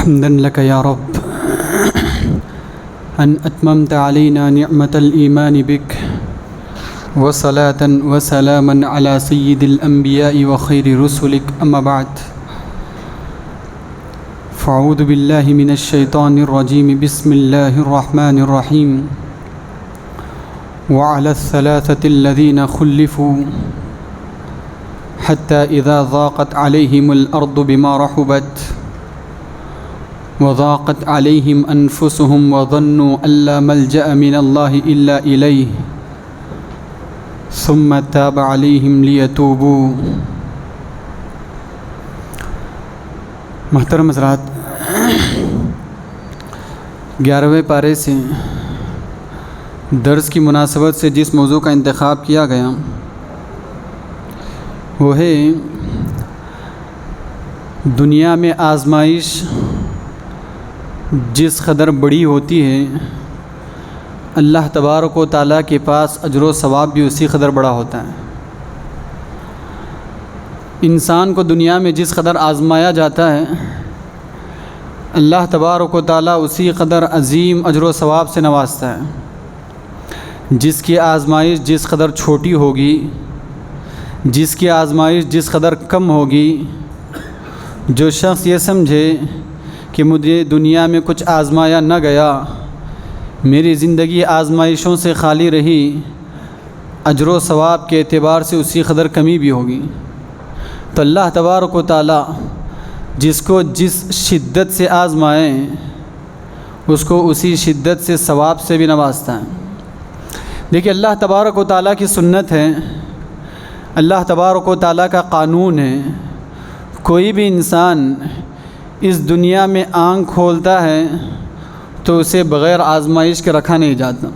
حمدا لك يا رب أن أتممت علينا نعمة الإيمان بك وصلاة وسلاما على سيد الأنبياء وخير رسلك أما بعد فأعوذ بالله من الشيطان الرجيم بسم الله الرحمن الرحيم وعلى الثلاثة الذين خلفوا حتى إذا ضاقت عليهم الأرض بما رحبت وضاقت عليهم أنفسهم وظنوا أن لا ملجأ من الله إلا إليه ثم تاب عليهم ليتوبوا۔ محترم حضرات، 11ویں پارے سے درس کی مناسبت سے جس موضوع کا انتخاب کیا گیا وہ ہے دنیا میں آزمائش جس قدر بڑی ہوتی ہے اللہ تبارک و تعالیٰ کے پاس اجر و ثواب بھی اسی قدر بڑا ہوتا ہے۔ انسان کو دنیا میں جس قدر آزمایا جاتا ہے اللہ تبارک و تعالیٰ اسی قدر عظیم اجر و ثواب سے نوازتا ہے۔ جس کی آزمائش جس قدر چھوٹی ہوگی، جس کی آزمائش جس قدر کم ہوگی، جو شخص یہ سمجھے کہ مجھے دنیا میں کچھ آزمایا نہ گیا، میری زندگی آزمائشوں سے خالی رہی، اجر و ثواب کے اعتبار سے اسی قدر کمی بھی ہوگی۔ تو اللہ تبارک و تعالیٰ جس کو جس شدت سے آزمائیں اس کو اسی شدت سے ثواب سے بھی نوازتا ہے۔ دیکھیے، اللہ تبارک و تعالیٰ کی سنت ہے، اللہ تبارک و تعالیٰ کا قانون ہے، کوئی بھی انسان اس دنیا میں آنکھ کھولتا ہے تو اسے بغیر آزمائش کے رکھا نہیں جاتا،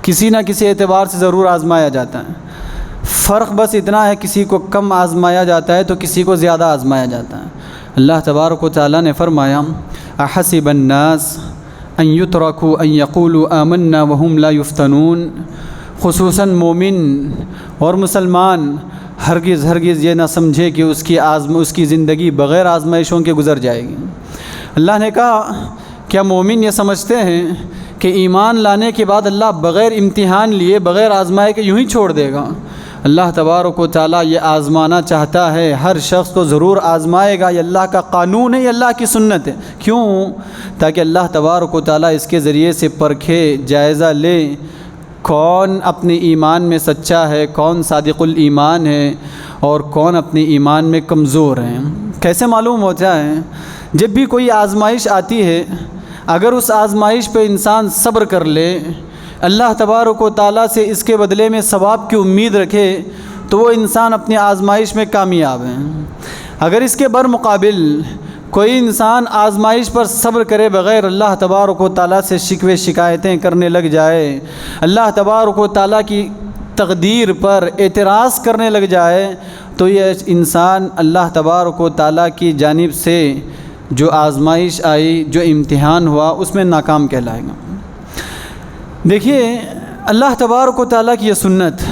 کسی نہ کسی اعتبار سے ضرور آزمایا جاتا ہے۔ فرق بس اتنا ہے، کسی کو کم آزمایا جاتا ہے تو کسی کو زیادہ آزمایا جاتا ہے۔ اللہ تبارک و تعالیٰ نے فرمایا احسب الناس ان یترکوا ان یقولوا آمنا وهم لا یفتنون۔ خصوصاً مومن اور مسلمان ہرگز یہ نہ سمجھے کہ اس کی زندگی بغیر آزمائشوں کے گزر جائے گی۔ اللہ نے کہا کیا مومن یہ سمجھتے ہیں کہ ایمان لانے کے بعد اللہ بغیر امتحان لیے، بغیر آزمائے کے یوں ہی چھوڑ دے گا؟ اللہ تبارک و تعالیٰ یہ آزمانا چاہتا ہے، ہر شخص کو ضرور آزمائے گا۔ یہ اللہ کا قانون ہے، یہ اللہ کی سنت ہے۔ کیوں؟ تاکہ اللہ تبارک و تعالیٰ اس کے ذریعے سے پرکھے، جائزہ لے کون اپنے ایمان میں سچا ہے، کون صادق الایمان ہے اور کون اپنے ایمان میں کمزور ہیں۔ کیسے معلوم ہوتا ہے؟ جب بھی کوئی آزمائش آتی ہے، اگر اس آزمائش پہ انسان صبر کر لے، اللہ تبارک و تعالیٰ سے اس کے بدلے میں ثواب کی امید رکھے تو وہ انسان اپنی آزمائش میں کامیاب ہے۔ اگر اس کے برمقابل کوئی انسان آزمائش پر صبر کرے بغیر اللہ تبارک و تعالیٰ سے شکوے شکایتیں کرنے لگ جائے، اللہ تبارک و تعالیٰ کی تقدیر پر اعتراض کرنے لگ جائے، تو یہ انسان اللہ تبارک و تعالیٰ کی جانب سے جو آزمائش آئی، جو امتحان ہوا، اس میں ناکام کہلائے گا۔ دیکھیے، اللہ تبارک و تعالیٰ کی یہ سنت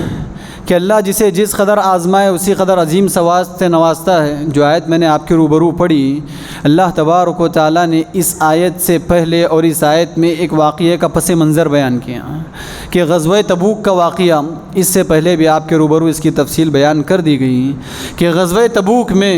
کہ اللہ جسے جس قدر آزمائے اسی قدر عظیم ثواب سے نوازتا ہے۔ جو آیت میں نے آپ کے روبرو پڑھی، اللہ تبارک و تعالیٰ نے اس آیت سے پہلے اور اس آیت میں ایک واقعے کا پس منظر بیان کیا کہ غزوہ تبوک کا واقعہ، اس سے پہلے بھی آپ کے روبرو اس کی تفصیل بیان کر دی گئی کہ غزوہ تبوک میں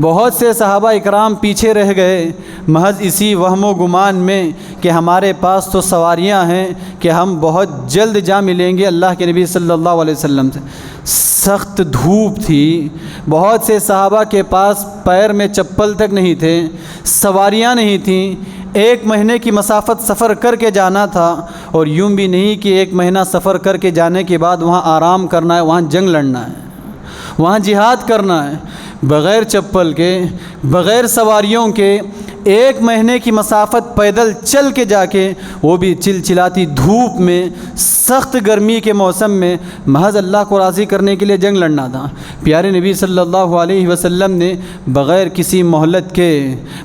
بہت سے صحابہ اکرام پیچھے رہ گئے محض اسی وہم و گمان میں کہ ہمارے پاس تو سواریاں ہیں کہ ہم بہت جلد جا ملیں گے اللہ کے نبی صلی اللہ علیہ وسلم سے۔ سخت دھوپ تھی، بہت سے صحابہ کے پاس پیر میں چپل تک نہیں تھے، سواریاں نہیں تھیں، 1 مہینے کی مسافت سفر کر کے جانا تھا، اور یوں بھی نہیں کہ 1 مہینہ سفر کر کے جانے کے بعد وہاں آرام کرنا ہے، وہاں جنگ لڑنا ہے، وہاں جہاد کرنا ہے۔ بغیر چپل کے، بغیر سواریوں کے 1 مہینے کی مسافت پیدل چل کے جا کے، وہ بھی چلچلاتی دھوپ میں، سخت گرمی کے موسم میں، محض اللہ کو راضی کرنے کے لیے جنگ لڑنا تھا۔ پیارے نبی صلی اللہ علیہ وسلم نے بغیر کسی مہلت کے،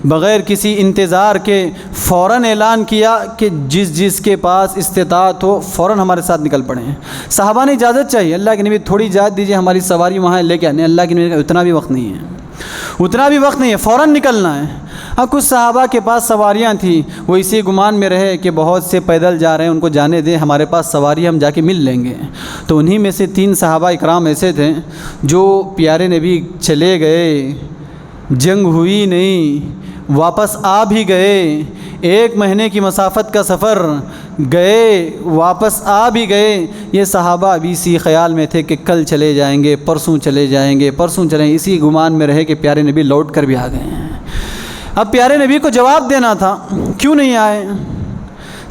بغیر کسی انتظار کے فوراً اعلان کیا کہ جس کے پاس استطاعت ہو فوراً ہمارے ساتھ نکل پڑیں۔ صحابہ نے اجازت چاہیے، اللہ کے نبی تھوڑی اجازت دیجیے، ہماری سواری وہاں لے کے آنے۔ اللہ کے نبی اتنا بھی وقت نہیں ہے۔ اتنا بھی وقت نہیں ہے، فوراً نکلنا ہے۔ اب کچھ صحابہ کے پاس سواریاں تھیں، وہ اسی گمان میں رہے کہ بہت سے پیدل جا رہے ہیں، ان کو جانے دیں، ہمارے پاس سواری، ہم جا کے مل لیں گے۔ تو انہی میں سے 3 صحابہ اکرام ایسے تھے جو پیارے نبی چلے گئے، جنگ ہوئی نہیں، واپس آ بھی گئے، 1 مہینے کی مسافت کا سفر گئے، واپس آ بھی گئے۔ یہ صحابہ ابھی اسی خیال میں تھے کہ کل چلے جائیں گے، پرسوں چلے جائیں گے، پرسوں چلیں، اسی گمان میں رہے کہ پیارے نبی لوٹ کر بھی آ گئے ہیں۔ اب پیارے نبی کو جواب دینا تھا، کیوں نہیں آئے؟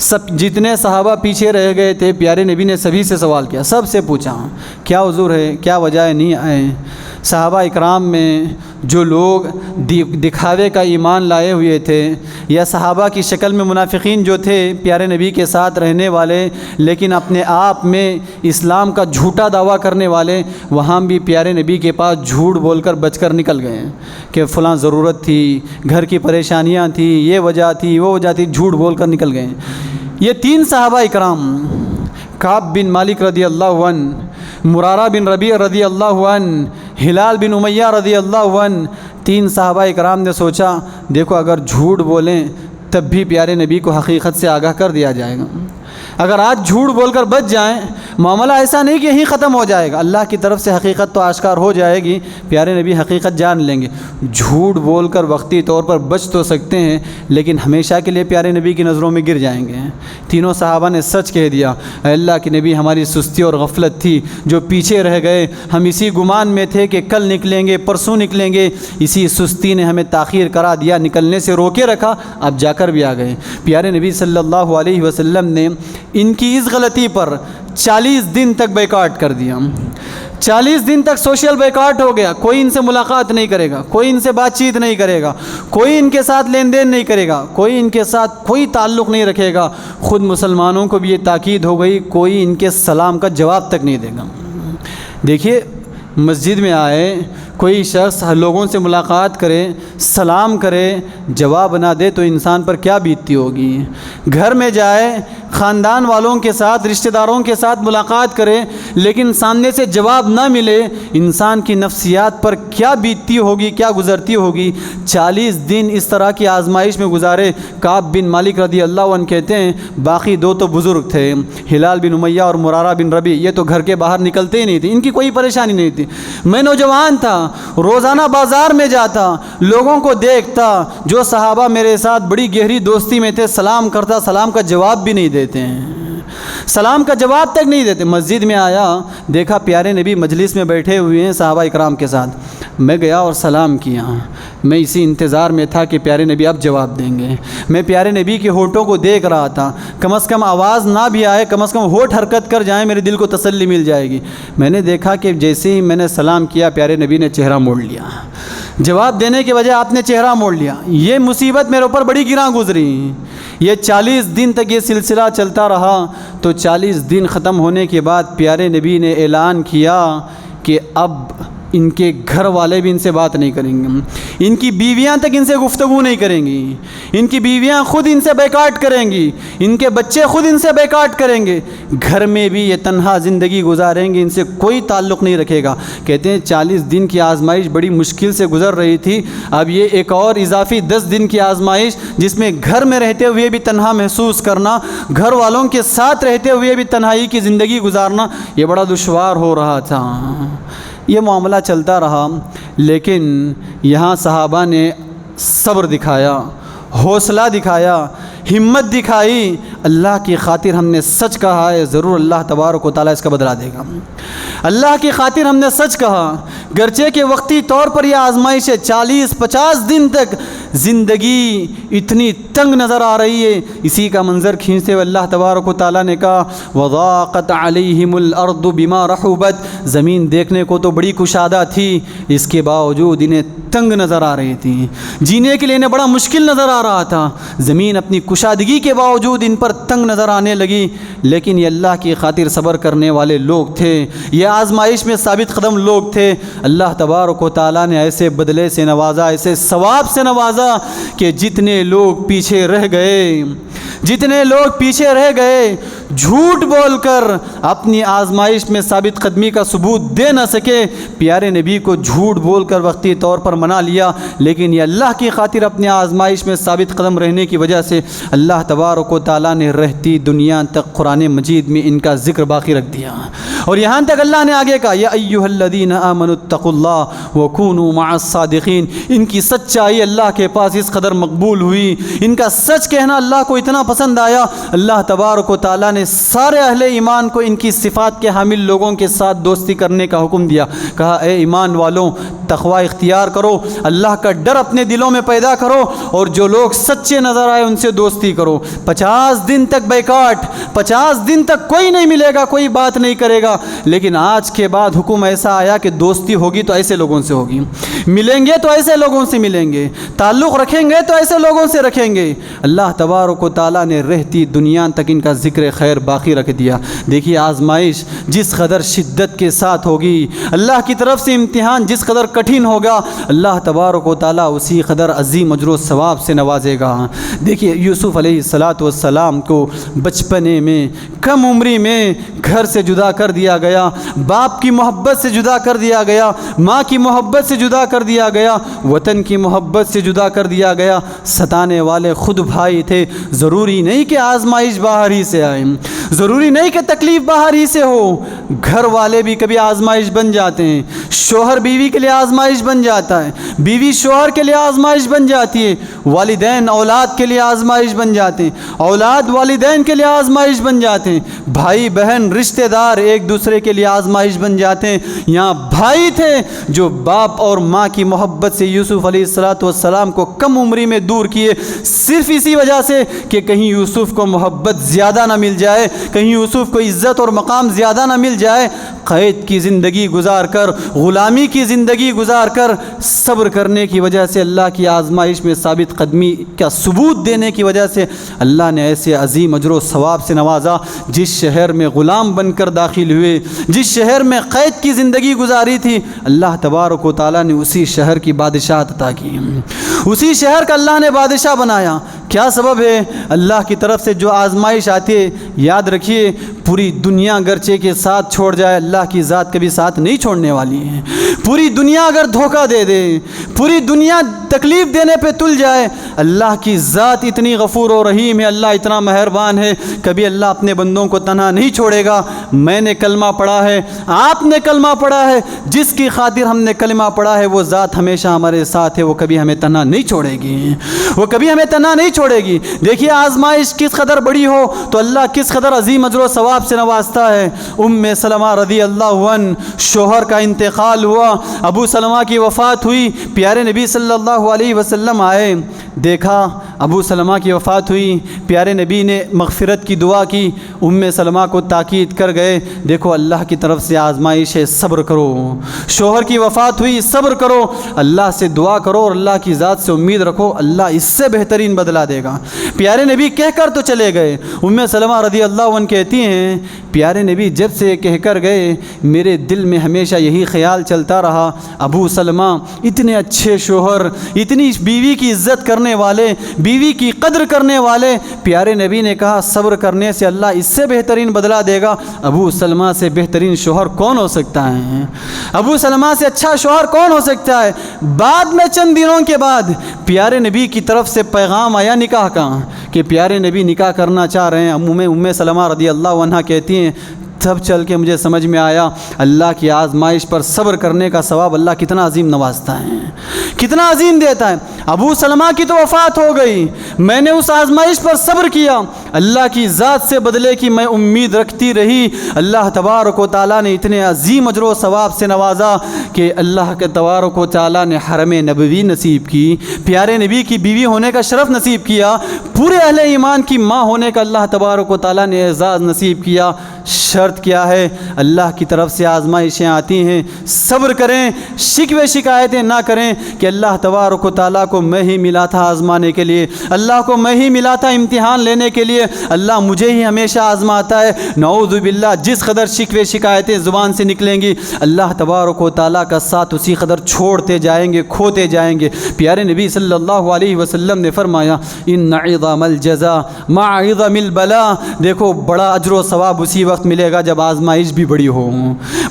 سب جتنے صحابہ پیچھے رہ گئے تھے، پیارے نبی نے سبھی سے سوال کیا، سب سے پوچھا کیا عذر ہے، کیا وجہ ہے نہیں آئے؟ صحابہ اکرام میں جو لوگ دکھاوے کا ایمان لائے ہوئے تھے، یا صحابہ کی شکل میں منافقین جو تھے، پیارے نبی کے ساتھ رہنے والے لیکن اپنے آپ میں اسلام کا جھوٹا دعویٰ کرنے والے، وہاں بھی پیارے نبی کے پاس جھوٹ بول کر بچ کر نکل گئے کہ فلاں ضرورت تھی، گھر کی پریشانیاں تھیں، یہ وجہ تھی، وہ وجہ تھی، جھوٹ بول کر نکل گئے۔ یہ 3 صحابہ اکرام، کعب بن مالک رضی اللہ عنہ، مرارہ بن ربیع رضی اللہ عنہ، ہلال بن امیہ رضی اللہ عنہ، 3 صحابہ اکرام نے سوچا دیکھو اگر جھوٹ بولیں تب بھی پیارے نبی کو حقیقت سے آگاہ کر دیا جائے گا، اگر آج جھوٹ بول کر بچ جائیں معاملہ ایسا نہیں کہ یہیں ختم ہو جائے گا، اللہ کی طرف سے حقیقت تو آشکار ہو جائے گی، پیارے نبی حقیقت جان لیں گے۔ جھوٹ بول کر وقتی طور پر بچ تو سکتے ہیں لیکن ہمیشہ کے لیے پیارے نبی کی نظروں میں گر جائیں گے۔ تینوں صحابہ نے سچ کہہ دیا، اے اللہ کے نبی ہماری سستی اور غفلت تھی جو پیچھے رہ گئے، ہم اسی گمان میں تھے کہ کل نکلیں گے، پرسوں نکلیں گے، اسی سستی نے ہمیں تاخیر کرا دیا، نکلنے سے روکے رکھا، اب جا کر بھی آ گئے۔ پیارے نبی صلی اللہ علیہ وسلم نے ان کی اس غلطی پر 40 دن تک بیکاٹ کر دیا، 40 دن تک سوشل بیکاٹ ہو گیا، کوئی ان سے ملاقات نہیں کرے گا، کوئی ان سے بات چیت نہیں کرے گا، کوئی ان کے ساتھ لین دین نہیں کرے گا، کوئی ان کے ساتھ کوئی تعلق نہیں رکھے گا۔ خود مسلمانوں کو بھی یہ تاکید ہو گئی، کوئی ان کے سلام کا جواب تک نہیں دے گا۔ دیکھیے مسجد میں آئے کوئی شخص لوگوں سے ملاقات کرے، سلام کرے، جواب نہ دے تو انسان پر کیا بیتتی ہوگی۔ گھر میں جائے، خاندان والوں کے ساتھ، رشتہ داروں کے ساتھ ملاقات کرے لیکن سامنے سے جواب نہ ملے، انسان کی نفسیات پر کیا بیتتی ہوگی، کیا گزرتی ہوگی۔ 40 دن اس طرح کی آزمائش میں گزارے۔ کعب بن مالک رضی اللہ عنہ کہتے ہیں باقی 2 تو بزرگ تھے، ہلال بن امیہ اور مرارہ بن ربیع، یہ تو گھر کے باہر نکلتے ہی نہیں تھے، ان کی کوئی پریشانی نہیں تھی۔ میں نوجوان تھا، روزانہ بازار میں جاتا، لوگوں کو دیکھتا، جو صحابہ میرے ساتھ بڑی گہری دوستی میں تھے سلام کرتا، سلام کا جواب بھی نہیں دیتے ہیں، سلام کا جواب تک نہیں دیتے۔ مسجد میں آیا، دیکھا پیارے نبی مجلس میں بیٹھے ہوئے ہیں صحابہ اکرام کے ساتھ، میں گیا اور سلام کیا، میں اسی انتظار میں تھا کہ پیارے نبی اب جواب دیں گے۔ میں پیارے نبی کے ہونٹوں کو دیکھ رہا تھا، کم از کم آواز نہ بھی آئے، کم از کم ہونٹ حرکت کر جائیں، میرے دل کو تسلی مل جائے گی۔ میں نے دیکھا کہ جیسے ہی میں نے سلام کیا پیارے نبی نے چہرہ موڑ لیا، جواب دینے کے بجائے آپ نے چہرہ موڑ لیا۔ یہ مصیبت میرے اوپر بڑی گراں گزری۔ یہ 40 دن تک یہ سلسلہ چلتا رہا، تو 40 دن ختم ہونے کے بعد پیارے نبی نے اعلان کیا کہ اب ان کے گھر والے بھی ان سے بات نہیں کریں گے، ان کی بیویاں تک ان سے گفتگو نہیں کریں گی، ان کی بیویاں خود ان سے بیکاٹ کریں گی، ان کے بچے خود ان سے بیکاٹ کریں گے، گھر میں بھی یہ تنہا زندگی گزاریں گے، ان سے کوئی تعلق نہیں رکھے گا۔ کہتے ہیں 40 دن کی آزمائش بڑی مشکل سے گزر رہی تھی، اب یہ ایک اور اضافی 10 دن کی آزمائش جس میں گھر میں رہتے ہوئے بھی تنہا محسوس کرنا، گھر والوں کے ساتھ رہتے ہوئے بھی تنہائی کی زندگی گزارنا، یہ بڑا دشوار ہو رہا تھا۔ یہ معاملہ چلتا رہا، لیکن یہاں صحابہ نے صبر دکھایا، حوصلہ دکھایا، ہمت دکھائی۔ اللہ کی خاطر ہم نے سچ کہا ہے، ضرور اللہ تبارک و تعالیٰ اس کا بدلہ دے گا۔ اللہ کی خاطر ہم نے سچ کہا، گرچہ کہ وقتی طور پر یہ آزمائش ہے، 40-50 دن تک زندگی اتنی تنگ نظر آ رہی ہے۔ اسی کا منظر کھینچتے ہوئے اللہ تبارک و تعالیٰ نے کہا وَضَاقَتْ عَلَيْهِمُ الْأَرْضُ بِمَا رَحُبَتْ، زمین دیکھنے کو تو بڑی کشادہ تھی، اس کے باوجود انہیں تنگ نظر آ رہی تھی، جینے کے لیے انہیں بڑا مشکل نظر آ رہا تھا۔ زمین اپنی کشادگی کے باوجود ان پر تنگ نظر آنے لگی، لیکن یہ اللہ کی خاطر صبر کرنے والے لوگ تھے، یہ آزمائش میں ثابت قدم لوگ تھے۔ اللہ تبارک و تعالیٰ نے ایسے بدلے سے نوازا، ایسے ثواب سے نوازا کہ جتنے لوگ پیچھے رہ گئے جھوٹ بول کر اپنی آزمائش میں ثابت قدمی کا ثبوت دے نہ سکے، پیارے نبی کو جھوٹ بول کر وقتی طور پر منا لیا، لیکن یہ اللہ کی خاطر اپنی آزمائش میں ثابت قدم رہنے کی وجہ سے اللہ تبارک و تعالیٰ نے رہتی دنیا تک قرآن مجید میں ان کا ذکر باقی رکھ دیا۔ اور یہاں تک اللہ نے آگے کہا، یا ایھا الذین آمنوا اتقوا اللہ وکونوا مع الصادقین۔ ان کی سچائی اللہ کے پاس اس قدر مقبول ہوئی، ان کا سچ کہنا اللہ کو اتنا پسند آیا، اللہ تبارک و تعالیٰ نے سارے اہل ایمان کو ان کی صفات کے حامل لوگوں کے ساتھ دوستی کرنے کا حکم دیا۔ کہا اے ایمان والوں، تقوی اختیار کرو، اللہ کا ڈر اپنے دلوں میں پیدا کرو، اور جو لوگ سچے نظر آئے ان سے دوستی کرو۔ 50 دن تک بیکاٹ، 50 دن تک کوئی نہیں ملے گا، کوئی بات نہیں کرے گا، لیکن آج کے بعد حکم ایسا آیا کہ دوستی ہوگی تو ایسے لوگوں سے ہوگی، ملیں گے تو ایسے لوگوں سے ملیں گے، تعلق رکھیں گے تو ایسے لوگوں سے رکھیں گے۔ اللہ تبارک و تعالیٰ نے رہتی دنیا تک ان کا ذکر خیر باقی رکھ دیا۔ دیکھیے آزمائش جس قدر شدت کے ساتھ ہوگی، اللہ کی طرف سے امتحان جس قدر کٹھن ہوگا، اللہ تبارک و تعالیٰ اسی قدر عظیم اجر و ثواب سے نوازے گا۔ دیکھیے یوسف علیہ السلام کو بچپنے میں، کم عمری میں گھر سے جدا کر دیا گیا، باپ کی محبت سے جدا کر دیا گیا، ماں کی محبت سے جدا کر دیا گیا، وطن کی محبت سے جدا کر دیا گیا۔ ستانے والے خود بھائی تھے۔ ضروری نہیں کہ آزمائش باہر ہی سے آئے، ضروری نہیں کہ تکلیف باہر ہی سے ہو، گھر والے بھی کبھی آزمائش بن جاتے ہیں۔ شوہر بیوی کے لیے آزمائش بن جاتا ہے، بیوی شوہر کے لیے آزمائش بن جاتی ہے، والدین اولاد کے لیے آزمائش بن جاتے ہیں، اولاد والدین کے لیے آزمائش بن جاتے ہیں، بھائی بہن رشتہ دار ایک دوسرے کے لیے آزمائش بن جاتے ہیں۔ یہاں بھائی تھے جو باپ اور ماں کی محبت سے یوسف علیہ السلام کو کم عمری میں دور کیے، صرف اسی وجہ سے کہ کہیں یوسف کو محبت زیادہ نہ مل جائے، کہیں یوسف کو عزت اور مقام زیادہ نہ مل جائے۔ قید کی زندگی گزار کر، غلامی کی زندگی گزار کر، صبر کرنے کی وجہ سے، اللہ کی آزمائش میں ثابت قدمی کا ثبوت دینے کی وجہ سے اللہ نے ایسے عظیم اجر و ثواب سے نوازا۔ جس شہر میں غلام بن کر داخل ہوئے، جس شہر میں قید کی زندگی گزاری تھی، اللہ تبارک و تعالیٰ نے اسی شہر کی بادشاہت عطا کی، اسی شہر کا اللہ نے بادشاہ بنایا۔ کیا سبب ہے؟ اللہ کی طرف سے جو آزمائش آتی ہے، یاد رکھیے پوری دنیا گرچہ کے ساتھ چھوڑ جائے، اللہ کی ذات کبھی ساتھ نہیں چھوڑنے والی ہے۔ پوری دنیا اگر دھوکہ دے دے، پوری دنیا تکلیف دینے پہ تل جائے، اللہ کی ذات اتنی غفور و رحیم ہے، اللہ اتنا مہربان ہے، کبھی اللہ اپنے بندوں کو تنہا نہیں چھوڑے گا۔ میں نے کلمہ پڑھا ہے، آپ نے کلمہ پڑھا ہے، جس کی خاطر ہم نے کلمہ پڑھا ہے وہ ذات ہمیشہ ہمارے ساتھ ہے، وہ کبھی ہمیں تنہا نہیں چھوڑے گی، وہ کبھی ہمیں تنہا نہیں چھوڑے گی۔ دیکھیے آزمائش کس قدر بڑی ہو تو اللہ کس قدر عظیم اجر و ثواب سے نوازتا ہے۔ ام سلمہ رضی اللہ عنہ، شوہر کا انتقال ہوا، ابو سلمہ کی وفات ہوئی، پیارے نبی صلی اللہ علیہ وسلم آئے، دیکھا ابو سلمہ کی وفات ہوئی، پیارے نبی نے مغفرت کی دعا کی، ام سلمہ کو تاکید کر گئے، دیکھو اللہ کی طرف سے آزمائش ہے، صبر کرو، شوہر کی وفات ہوئی، صبر کرو، اللہ سے دعا کرو اور اللہ کی ذات سے امید رکھو، اللہ اس سے بہترین بدلہ دے گا۔ پیارے نبی کہہ کر تو چلے گئے۔ ام سلمہ رضی اللہ عنہ کہتی ہیں پیارے نبی جب سے کہہ کر گئے، میرے دل میں ہمیشہ یہی خیال چلتا رہا، ابو سلمہ اتنے اچھے شوہر، اتنی بیوی کی عزت کرنے والے، بیوی کی قدر کرنے والے، پیارے نبی نے کہا صبر کرنے سے اللہ اس سے بہترین بدلہ دے گا۔ ابو سلمہ سے بہترین شوہر کون ہو سکتا ہے؟ ابو سلمہ سے اچھا شوہر کون ہو سکتا ہے؟ بعد میں چند دنوں کے بعد پیارے نبی کی طرف سے پیغام آیا نکاح کا کہ پیارے نبی نکاح کرنا چاہ رہے ہیں۔ ام سلمہ رضی اللہ عنہ کہتی ہیں تب چل کے مجھے سمجھ میں آیا اللہ کی آزمائش پر صبر کرنے کا ثواب اللہ کتنا عظیم نوازتا ہے، کتنا عظیم دیتا ہے۔ ابو سلمہ کی تو وفات ہو گئی، میں نے اس آزمائش پر صبر کیا، اللہ کی ذات سے بدلے کی میں امید رکھتی رہی، اللہ تبارک و تعالیٰ نے اتنے عظیم اجر و ثواب سے نوازا کہ اللہ کے تبارک و تعالیٰ نے حرم نبوی نصیب کی، پیارے نبی کی بیوی ہونے کا شرف نصیب کیا، پورے اہل ایمان کی ماں ہونے کا اللہ تبارک و تعالیٰ نے اعزاز نصیب کیا۔ شرط کیا ہے؟ اللہ کی طرف سے آزمائشیں آتی ہیں، صبر کریں، شکوے شکایتیں نہ کریں کہ اللہ تبارک و تعالیٰ کو میں ہی ملا تھا آزمانے کے لیے، اللہ کو میں ہی ملا تھا امتحان لینے کے لیے، اللہ مجھے ہی ہمیشہ آزماتا ہے۔ نعوذ باللہ، جس قدر شکوے شکایتیں زبان سے نکلیں گی اللہ تبارک و تعالیٰ کا ساتھ اسی قدر چھوڑتے جائیں گے، کھوتے جائیں گے۔ پیارے نبی صلی اللہ علیہ وسلم نے فرمایا ان عظم الجزاء مع عظم البلاء، دیکھو بڑا اجر و ثواب اسی وقت ملے گا جب آزمائش بھی بڑی ہو،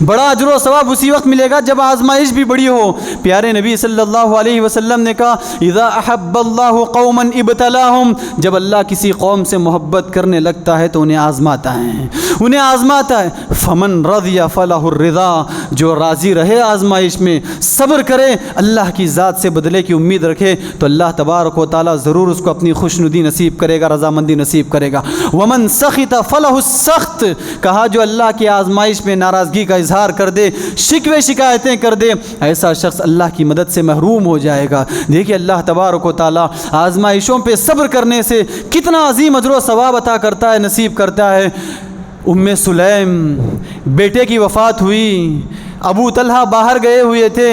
بڑا اجر و ثواب اسی وقت ملے گا جب آزمائش بھی بڑی ہو۔ پیارے نبی صلی اللہ علیہ وسلم نے کہا اذا احب اللہ قوما ابتلاہم، جب اللہ کسی قوم سے محبت کرنے لگتا ہے تو انہیں آزماتا ہے، انہیں آزماتا ہے۔ فمن رضی فلہ الرضا، جو راضی رہے آزمائش میں، صبر کرے، اللہ کی ذات سے بدلے کی امید رکھے تو اللہ تبارک و تعالیٰ ضرور اس کو اپنی خوشنودی نصیب کرے گا، رضامندی نصیب کرے گا۔ ومن سخط فلہ السخط، کہا جو اللہ کی آزمائش میں ناراضگی کا اظہار کر دے، شکوے شکایتیں کر دے، ایسا شخص اللہ کی مدد سے محروم ہو جائے گا۔ دیکھیے اللہ تبارک و تعالیٰ آزمائشوں پہ صبر کرنے سے کتنا عظیم اجر و ثواب عطا کرتا ہے، نصیب کرتا ہے۔ سلیم بیٹے کی وفات ہوئی، ابو طلحہ باہر گئے ہوئے تھے،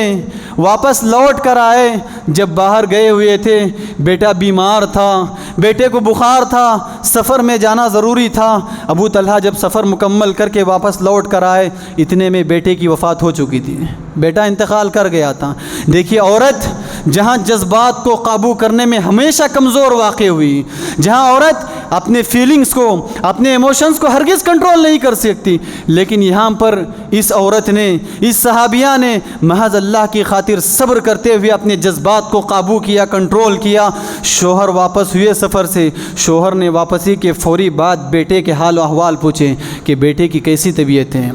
واپس لوٹ کر آئے، جب باہر گئے ہوئے تھے بیٹا بیمار تھا، بیٹے کو بخار تھا، سفر میں جانا ضروری تھا۔ ابو طلحہ جب سفر مکمل کر کے واپس لوٹ کر آئے، اتنے میں بیٹے کی وفات ہو چکی تھی، بیٹا انتقال کر گیا تھا۔ دیکھیے عورت جہاں جذبات کو قابو کرنے میں ہمیشہ کمزور واقع ہوئی، جہاں عورت اپنے فیلنگز کو، اپنے ایموشنز کو ہرگز کنٹرول نہیں کر سکتی، لیکن یہاں پر اس عورت نے، اس صحابیہ نے محض اللہ کی خاطر صبر کرتے ہوئے اپنے جذبات کو قابو کیا، کنٹرول کیا۔ شوہر واپس ہوئے سفر سے، شوہر نے واپسی کے فوری بعد بیٹے کے حال و احوال پوچھے کہ بیٹے کی کیسی طبیعت ہے،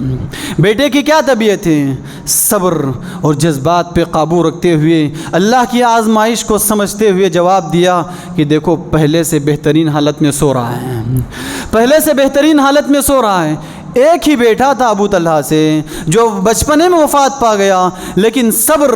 بیٹے کی کیا طبیعت ہے۔ صبر اور جذبات پہ قابو رکھتے ہوئے، اللہ کی آزمائش کو سمجھتے ہوئے جواب دیا کہ دیکھو پہلے سے بہترین حالت میں سو رہا ہے، پہلے سے بہترین حالت میں سو رہا ہے۔ ایک ہی بیٹا تھا ابو طلحہ سے جو بچپنے میں وفات پا گیا، لیکن صبر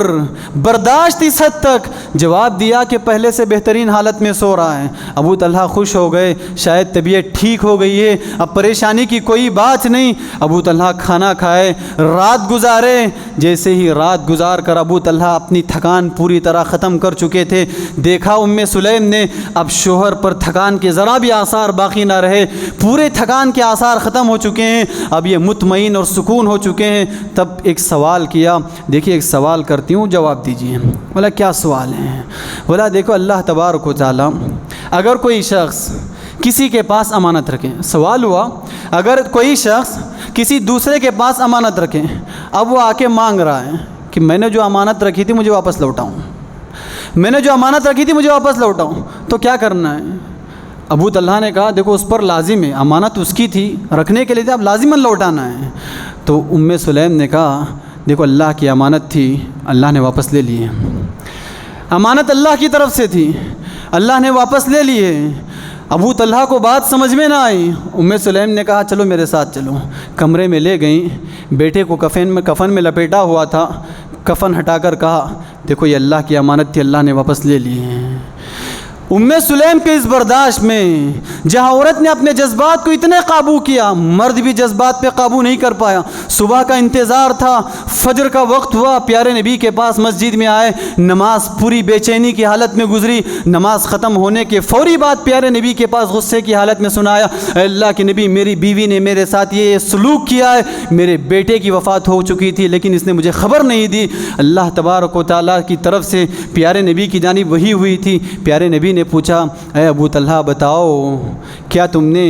برداشت اس حد تک، جواب دیا کہ پہلے سے بہترین حالت میں سو رہا ہے۔ ابو طلحہ خوش ہو گئے، شاید طبیعت ٹھیک ہو گئی ہے، اب پریشانی کی کوئی بات نہیں۔ ابو طلحہ کھانا کھائے، رات گزارے۔ جیسے ہی رات گزار کر ابو طلحہ اپنی تھکان پوری طرح ختم کر چکے تھے، دیکھا سلیم نے اب شوہر پر تھکان کے ذرا بھی آثار باقی نہ رہے، پورے تھکان کے آثار ختم ہو چکے ہیں، اب یہ مطمئن اور سکون ہو چکے ہیں۔ تب ایک سوال کیا، دیکھیے ایک سوال کرتی ہوں، جواب دیجیے۔ بولا کیا سوال ہے؟ بولا دیکھو اللہ تبارک و تعالیٰ اگر کوئی شخص کسی کے پاس امانت رکھے، سوال ہوا اگر کوئی شخص کسی دوسرے کے پاس امانت رکھے، اب وہ آ کے مانگ رہا ہے کہ میں نے جو امانت رکھی تھی مجھے واپس لوٹاؤں، میں نے جو امانت رکھی تھی مجھے واپس لوٹاؤں، تو کیا کرنا ہے؟ ابو طلحہ نے کہا دیکھو اس پر لازم ہے، امانت اس کی تھی، رکھنے کے لیے تھی، اب لازماً لوٹانا ہے۔ تو سلیم نے کہا دیکھو اللہ کی امانت تھی، اللہ نے واپس لے لی ہے، امانت اللہ کی طرف سے تھی، اللہ نے واپس لے لی ہے۔ ابو طلحہ کو بات سمجھ میں نہ آئی، سلیم نے کہا چلو میرے ساتھ چلو۔ کمرے میں لے گئیں، بیٹے کو کفن میں لپیٹا ہوا تھا، کفن ہٹا کر کہا دیکھو یہ اللہ کی امانت تھی، اللہ نے واپس لے لی ہے۔ سلیم کے اس برداشت میں جہاں عورت نے اپنے جذبات کو اتنے قابو کیا، مرد بھی جذبات پہ قابو نہیں کر پایا۔ صبح کا انتظار تھا، فجر کا وقت ہوا، پیارے نبی کے پاس مسجد میں آئے، نماز پوری بے چینی کی حالت میں گزری۔ نماز ختم ہونے کے فوری بعد پیارے نبی کے پاس غصے کی حالت میں سنایا، اے اللہ کے نبی میری بیوی نے میرے ساتھ یہ سلوک کیا ہے، میرے بیٹے کی وفات ہو چکی تھی لیکن اس نے مجھے خبر نہیں دی۔ اللہ تبارک و تعالیٰ کی طرف سے پیارے نبی کی جانب وحی ہوئی تھی۔ پیارے نبی نے پوچھا اے ابو طلحہ بتاؤ کیا تم نے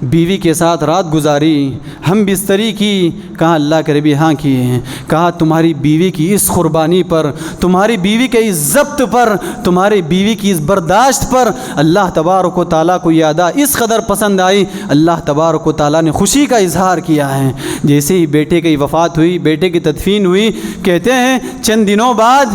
بیوی کے ساتھ رات گزاری، ہم بستری کی؟ کہا اللہ کے نبی ہاں کیے ہیں۔ کہا تمہاری بیوی کی اس قربانی پر، تمہاری بیوی کے اس ضبط پر، تمہاری بیوی کی اس برداشت پر اللہ تبارک و تعالیٰ کو یہ ادا اس قدر پسند آئی، اللہ تبارک و تعالیٰ نے خوشی کا اظہار کیا ہے۔ جیسے ہی بیٹے کی وفات ہوئی، بیٹے کی تدفین ہوئی، کہتے ہیں چند دنوں بعد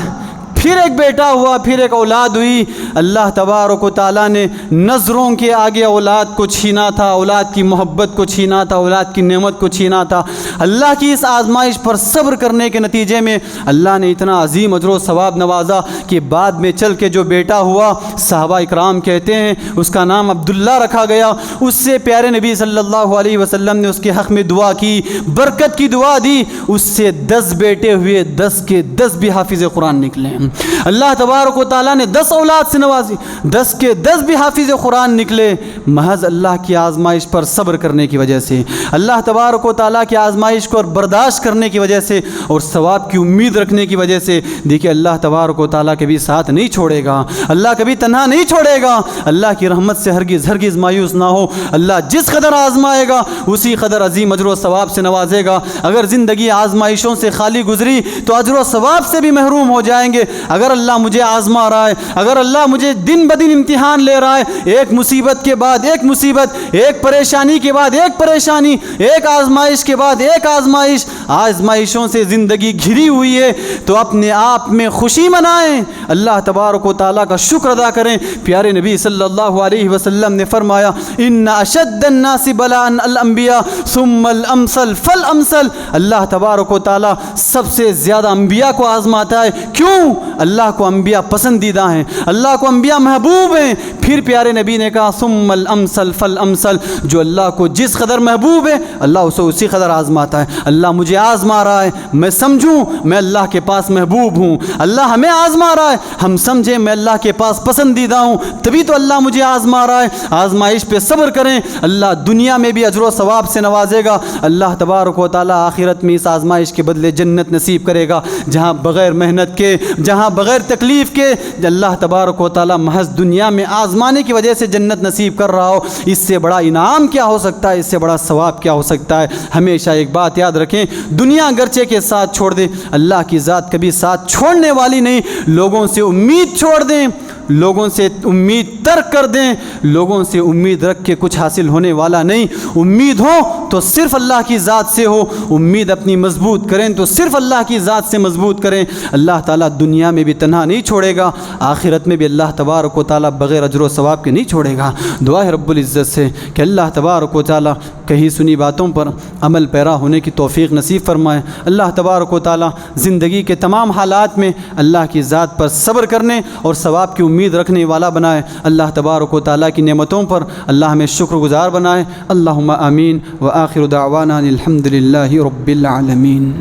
پھر ایک بیٹا ہوا، پھر ایک اولاد ہوئی۔ اللہ تبارک و تعالیٰ نے نظروں کے آگے اولاد کو چھینا تھا، اولاد کی محبت کو چھینا تھا، اولاد کی نعمت کو چھینا تھا۔ اللہ کی اس آزمائش پر صبر کرنے کے نتیجے میں اللہ نے اتنا عظیم اجر و ثواب نوازا کہ بعد میں چل کے جو بیٹا ہوا، صحابہ اکرام کہتے ہیں اس کا نام عبداللہ رکھا گیا۔ اس سے پیارے نبی صلی اللہ علیہ وسلم نے اس کے حق میں دعا کی، برکت کی دعا دی۔ اس سے 10 بیٹے ہوئے، 10 کے 10 بھی حافظ قرآن نکلے۔ اللہ تبارک و تعالیٰ نے 10 اولاد سے نوازی، 10 کے 10 بھی حافظ قرآن نکلے، محض اللہ کی آزمائش پر صبر کرنے کی وجہ سے، اللہ تبارک و تعالیٰ کی آزمائش کو برداشت کرنے کی وجہ سے اور ثواب کی امید رکھنے کی وجہ سے۔ دیکھیے اللہ تبارک و تعالیٰ کبھی ساتھ نہیں چھوڑے گا، اللہ کبھی تنہا نہیں چھوڑے گا۔ اللہ کی رحمت سے ہرگز ہرگز مایوس نہ ہو۔ اللہ جس قدر آزمائے گا اسی قدر عظیم اجر و ثواب سے نوازے گا۔ اگر زندگی آزمائشوں سے خالی گزری تو اجر و ثواب سے بھی محروم ہو جائیں گے۔ اگر اللہ مجھے آزما رہا ہے، اگر اللہ مجھے دن بدن امتحان لے رہا ہے، ایک مصیبت کے بعد ایک مصیبت، ایک پریشانی کے بعد ایک پریشانی، ایک آزمائش کے بعد ایک آزمائش، آزمائشوں سے زندگی گھری ہوئی ہے، تو اپنے آپ میں خوشی منائیں، اللہ تبارک و تعالیٰ کا شکر ادا کریں۔ پیارے نبی صلی اللہ علیہ وسلم نے فرمایا ان اشد الناس بلاء الانبیاء ثم الامثل فالامثل۔ اللہ تبارک و تعالیٰ سب سے زیادہ انبیاء کو آزماتا ہے۔ کیوں؟ اللہ کو انبیاء پسندیدہ ہیں، اللہ کو انبیاء محبوب ہیں۔ پھر پیارے نبی نے کہا ثم الامثل فالامثل، جو اللہ کو جس قدر محبوب ہے اللہ اسے اسی قدر آزماتا ہے۔ اللہ مجھے آزما رہا ہے، میں سمجھوں میں اللہ کے پاس محبوب ہوں۔ اللہ ہمیں آزما رہا ہے، ہم سمجھیں میں اللہ کے پاس پسندیدہ ہوں، تبھی تو اللہ مجھے آزما رہا ہے۔ آزمائش پہ صبر کریں، اللہ دنیا میں بھی اجر و ثواب سے نوازے گا۔ اللہ تبارک و تعالیٰ آخرت میں اس آزمائش کے بدلے جنت نصیب کرے گا، جہاں بغیر محنت کے، جہاں بغیر تکلیف کے اللہ تبارک و تعالیٰ محض دنیا میں آزمانے کی وجہ سے جنت نصیب کر رہا ہو۔ اس سے بڑا انعام کیا ہو سکتا ہے، اس سے بڑا ثواب کیا ہو سکتا ہے۔ ہمیشہ ایک بات یاد رکھیں، دنیا گرچہ کے ساتھ چھوڑ دیں، اللہ کی ذات کبھی ساتھ چھوڑنے والی نہیں۔ لوگوں سے امید چھوڑ دیں، لوگوں سے امید ترک کر دیں، لوگوں سے امید رکھ کے کچھ حاصل ہونے والا نہیں۔ امید ہو تو صرف اللہ کی ذات سے ہو، امید اپنی مضبوط کریں تو صرف اللہ کی ذات سے مضبوط کریں۔ اللہ تعالیٰ دنیا میں بھی تنہا نہیں چھوڑے گا، آخرت میں بھی اللہ تبارک و تعالیٰ بغیر اجر و ثواب کے نہیں چھوڑے گا۔ دعا ہے رب العزت سے کہ اللہ تبارک و تعالیٰ کہیں سنی باتوں پر عمل پیرا ہونے کی توفیق نصیب فرمائے۔ اللہ تبارک و تعالیٰ زندگی کے تمام حالات میں اللہ کی ذات پر صبر کرنے اور ثواب کی امید رکھنے والا بنائے۔ اللہ تبارک و تعالیٰ کی نعمتوں پر اللہ ہمیں شکر گزار بنائے۔ اللہم آمین وآخر دعوانا الحمد للہ رب العالمین۔